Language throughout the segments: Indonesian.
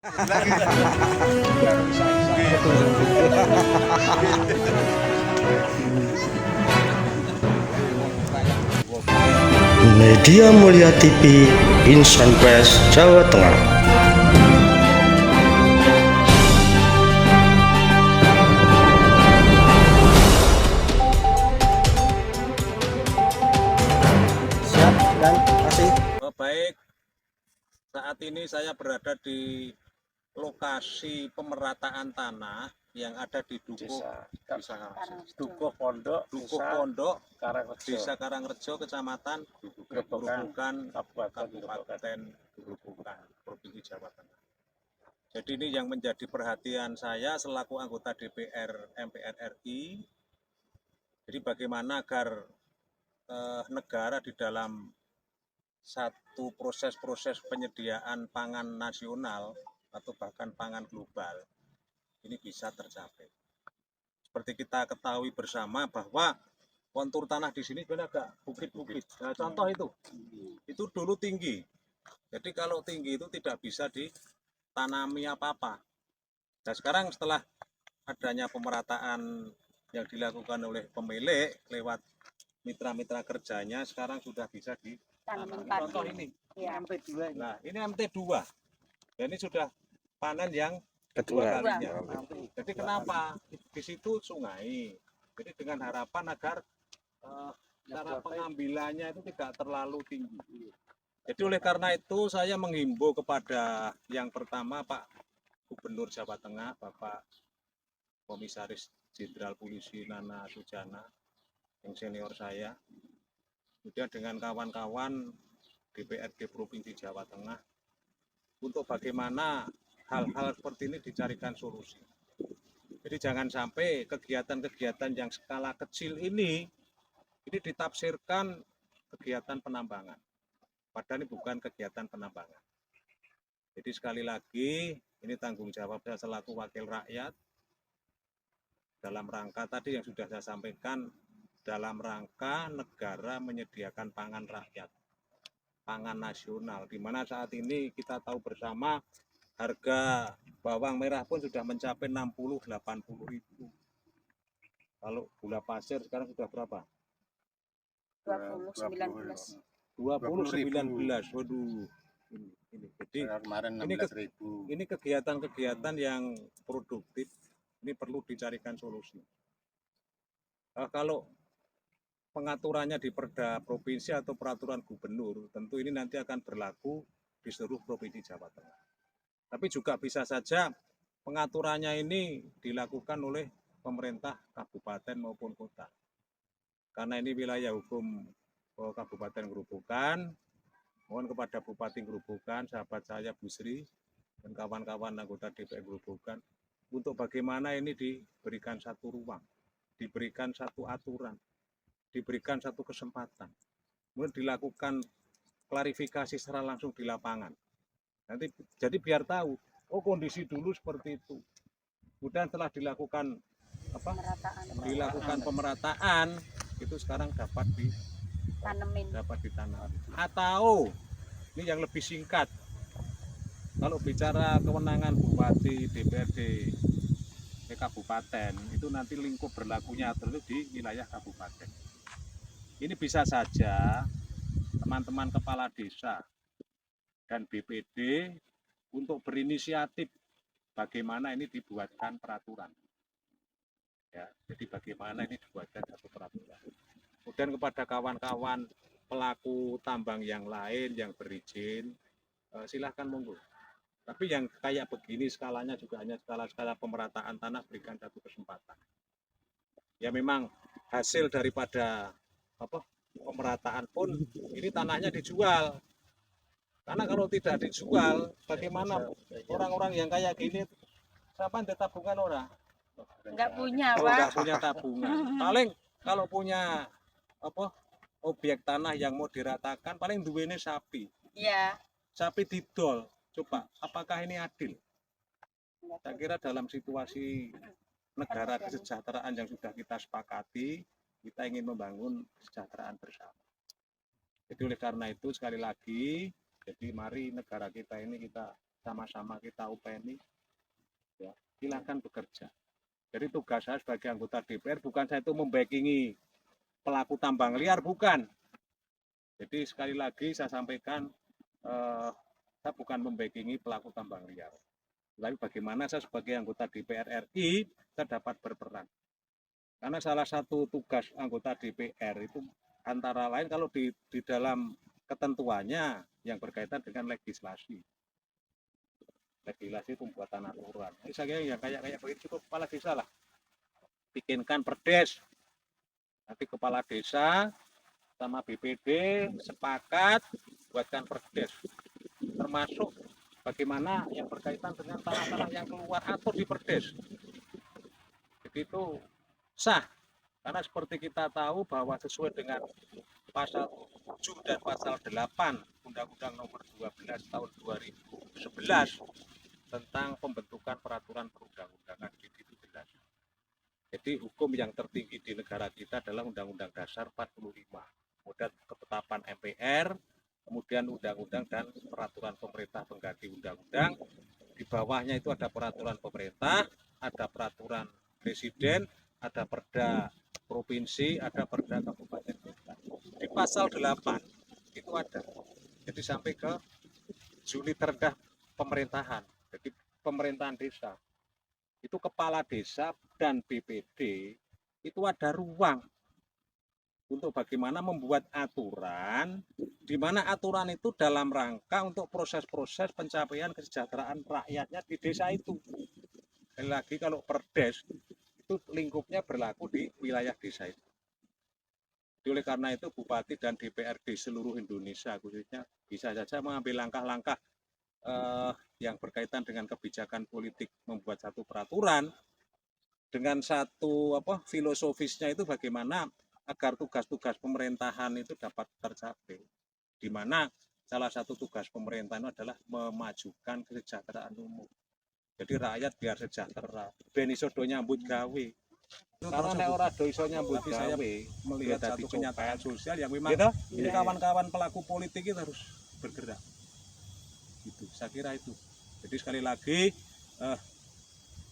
Media Mulia TV, Insan Press, Jawa Tengah. Siap dan kasih. Baik, saat ini saya berada di lokasi pemerataan tanah yang ada di Dukuh Pondok, Desa Karangrejo, Kecamatan Grobogan, Kabupaten Grobogan, Provinsi Jawa Tengah. Jadi ini yang menjadi perhatian saya selaku anggota DPR MPR RI. Jadi bagaimana agar negara di dalam satu proses penyediaan pangan nasional atau bahkan pangan global ini bisa tercapai. Seperti kita ketahui bersama bahwa kontur tanah di sini sebenarnya agak bukit-bukit. Nah, contoh itu dulu tinggi. Jadi kalau tinggi itu tidak bisa ditanami apa-apa. Nah sekarang setelah adanya pemerataan yang dilakukan oleh pemilik lewat mitra-mitra kerjanya, sekarang sudah bisa ditanami. Contoh ini, MT2. Nah ini MT2. Dan ini sudah panen yang kedua kalinya. Jadi kenapa? Di situ sungai. Jadi dengan harapan agar cara pengambilannya itu tidak terlalu tinggi. Jadi oleh karena itu saya menghimbau kepada yang pertama Pak Gubernur Jawa Tengah, Bapak Komisaris Jenderal Polisi Nana Sujana, yang senior saya, kemudian dengan kawan-kawan DPRD Provinsi Jawa Tengah, untuk bagaimana hal-hal seperti ini dicarikan solusi. Jadi jangan sampai kegiatan-kegiatan yang skala kecil ini ditafsirkan kegiatan penambangan. Padahal ini bukan kegiatan penambangan. Jadi sekali lagi ini tanggung jawab saya selaku wakil rakyat dalam rangka tadi yang sudah saya sampaikan, dalam rangka negara menyediakan pangan rakyat, pangan nasional, di mana saat ini kita tahu bersama harga bawang merah pun sudah mencapai 60-80 ribu. Kalau gula pasir sekarang sudah berapa? 2019. 2019. Waduh. Ini. Jadi kemarin ini kegiatan-kegiatan yang produktif, ini perlu dicarikan solusi. Kalau pengaturannya di Perda Provinsi atau peraturan gubernur, tentu ini nanti akan berlaku di seluruh Provinsi Jawa Tengah. Tapi juga bisa saja pengaturannya ini dilakukan oleh pemerintah kabupaten maupun kota. Karena ini wilayah hukum Kabupaten Grobogan, mohon kepada Bupati Grobogan, sahabat saya Bu Sri, dan kawan-kawan anggota DPR Grobogan, untuk bagaimana ini diberikan satu ruang, diberikan satu aturan, diberikan satu kesempatan, kemudian dilakukan klarifikasi secara langsung di lapangan. Nanti jadi biar tahu, oh kondisi dulu seperti itu. Kemudian setelah dilakukan pemerataan, itu sekarang dapat ditanam. Atau ini yang lebih singkat, kalau bicara kewenangan Bupati, DPRD Kabupaten, itu nanti lingkup berlakunya terus di wilayah kabupaten. Ini bisa saja teman-teman kepala desa dan BPD untuk berinisiatif bagaimana ini dibuatkan peraturan. Ya, jadi bagaimana ini dibuatkan satu peraturan. Kemudian kepada kawan-kawan pelaku tambang yang lain yang berizin, silahkan monggo. Tapi yang kayak begini skalanya juga hanya skala pemerataan tanah, berikan satu kesempatan. Ya memang hasil daripada pemerataan pun ini tanahnya dijual. Karena kalau tidak dijual, bagaimana orang-orang yang kayak gini, siapa yang tabungan orang? Enggak punya, Pak. Enggak punya tabungan. Paling kalau punya objek tanah yang mau diratakan, paling duwene sapi. Iya. Sapi didol. Coba, apakah ini adil? Saya kira dalam situasi negara kesejahteraan yang sudah kita sepakati, kita ingin membangun kesejahteraan bersama. Jadi oleh karena itu sekali lagi, jadi mari negara kita ini kita sama-sama kita upeni, ya, silakan bekerja. Jadi tugas saya sebagai anggota DPR bukan saya itu membackingi pelaku tambang liar, bukan. Jadi sekali lagi saya sampaikan, saya bukan membackingi pelaku tambang liar. Tapi bagaimana saya sebagai anggota DPR RI saya dapat berperan. Karena salah satu tugas anggota DPR itu antara lain kalau di dalam ketentuannya yang berkaitan dengan legislasi pembuatan aturan. Ini saya yang kayak begitu cukup kepala desa lah. Bikinkan perdes. Nanti kepala desa sama BPD sepakat buatkan perdes. Termasuk bagaimana yang berkaitan dengan tanah-tanah yang keluar atur di perdes. Begitu sah. Karena seperti kita tahu bahwa sesuai dengan pasal 7 dan pasal 8 Undang-Undang Nomor 12 Tahun 2011 tentang pembentukan peraturan perundang-undangan itu jelas. Jadi hukum yang tertinggi di negara kita adalah Undang-Undang Dasar 45, kemudian ketetapan MPR, kemudian undang-undang dan peraturan pemerintah pengganti undang-undang. Di bawahnya itu ada peraturan pemerintah, ada peraturan presiden, ada perda provinsi, ada perda kabupaten kota. Di pasal 8 itu ada. Jadi sampai ke unit terendah pemerintahan. Jadi pemerintahan desa itu kepala desa dan BPD itu ada ruang untuk bagaimana membuat aturan, di mana aturan itu dalam rangka untuk proses-proses pencapaian kesejahteraan rakyatnya di desa itu. Sekali lagi kalau perdes itu lingkupnya berlaku di wilayah desa itu. Oleh karena itu Bupati dan DPRD seluruh Indonesia khususnya bisa saja mengambil langkah-langkah yang berkaitan dengan kebijakan politik, membuat satu peraturan dengan satu filosofisnya itu bagaimana agar tugas-tugas pemerintahan itu dapat tercapai, di mana salah satu tugas pemerintahan adalah memajukan kesejahteraan umum. Jadi rakyat biar sejahtera, ben iso do nyambut gawe. Karena nek ora do iso nyambut gawe, saya melihat satu kenyataan sosial yang memang ini kawan-kawan pelaku politik itu harus bergerak. Gitu, saya kira itu. Jadi sekali lagi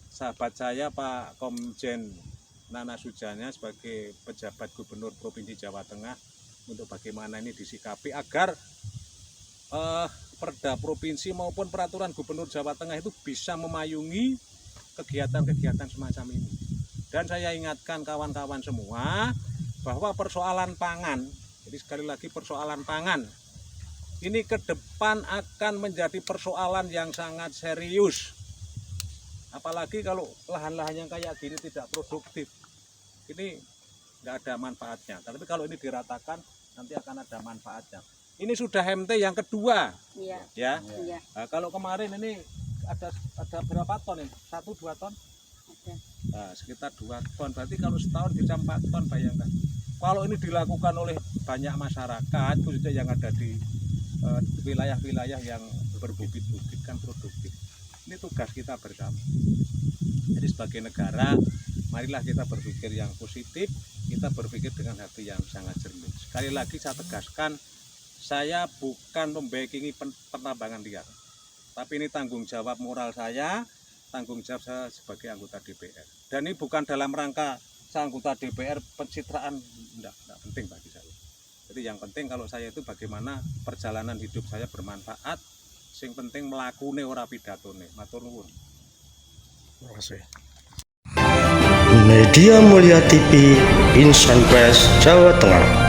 sahabat saya Pak Komjen Nana Sujana sebagai pejabat Gubernur Provinsi Jawa Tengah untuk bagaimana ini disikapi agar perda provinsi maupun peraturan Gubernur Jawa Tengah itu bisa memayungi kegiatan-kegiatan semacam ini. Dan saya ingatkan kawan-kawan semua bahwa persoalan pangan, jadi sekali lagi persoalan pangan ini ke depan akan menjadi persoalan yang sangat serius. Apalagi kalau lahan-lahan yang kayak gini tidak produktif. Ini nggak ada manfaatnya. Tapi kalau ini diratakan, nanti akan ada manfaatnya. Ini sudah MT yang kedua. Iya. Ya. Iya. Nah, kalau kemarin ini ada berapa ton ini? 1-2 ton? Ada. Nah, sekitar 2 ton. Berarti kalau setahun bisa 4 ton, bayangkan. Kalau ini dilakukan oleh banyak masyarakat, khususnya yang ada di wilayah-wilayah yang berbukit-bukit kan produktif. Ini tugas kita bersama. Jadi sebagai negara, marilah kita berpikir yang positif, kita berpikir dengan hati yang sangat jernih. Sekali lagi saya tegaskan, saya bukan membackingi penambangan liar. Tapi ini tanggung jawab moral saya, tanggung jawab saya sebagai anggota DPR. Dan ini bukan dalam rangka saya anggota DPR pencitraan, enggak penting bagi saya. Jadi yang penting kalau saya itu bagaimana perjalanan hidup saya bermanfaat, sing penting melakune ora pidatone. Matur nuwun. Terima kasih. Media Mulia TV, Insan Press, Jawa Tengah.